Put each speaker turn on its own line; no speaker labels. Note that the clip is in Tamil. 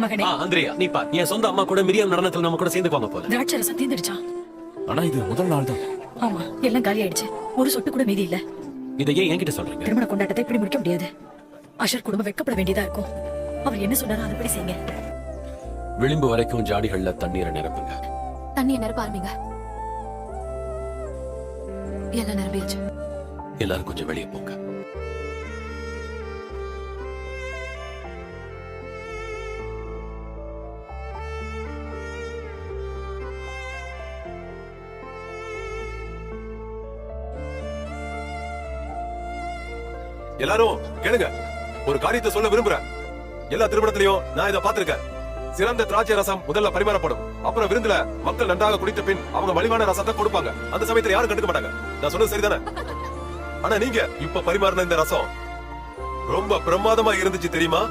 மகனே
அந்திரியா நீ பா என் சொந்த அம்மா கூட மிரியம் நடனத்துல நம்ம கூட சேர்ந்துக்குவாங்க போல.
திராட்சை ரசம் தீந்துடுச்சா?
ஆனா இது முதல் நாள் தான்.
ஆமா, எல்லாம் காலி ஆயிடுச்சு. ஒரு சொட்டு கூட மீதி இல்ல.
இதை ஏன் என்கிட்ட சொல்றீங்க?
திருமண கொண்டாட்டத்தை இப்படி முடிக்க முடியாது. அஷர் குடும்பம் வெட்கப்பட வேண்டியதா இருக்கும். அவர் என்ன சொன்னாரோ அதுபடி செய்யுங்க.
விளிம்பு வரைக்கும் ஜாடிகள்ல தண்ணீரை நிரப்புங்க.
தண்ணியை நிரப்ப ஆரம்பிங்க. எல்லாம் நிரம்பியாச்சு.
எல்லாரும் கொஞ்சம் வெளியே போங்க.
எல்லாரும் கேளுங்க, ஒரு காரியத்தை சொல்ல விரும்புறேன். எல்லா திருமணத்திலையும் நான் இதை பார்த்திருக்கேன். சிறந்த திராட்சை ரசம் முதல்ல பரிமாறப்படும். அப்புறம் விருந்துல மக்கள் நன்றாக குடித்த பின் அவங்க மலிவான ரசத்தை கொடுப்பாங்க. அந்த சமயத்துல யாரும் கண்டுக்க மாட்டாங்க. நான் சொன்னது சரிதானே? ஆனா நீங்க இப்ப பரிமாறின இந்த ரசம் ரொம்ப பிரமாதமா இருந்துச்சு தெரியுமா?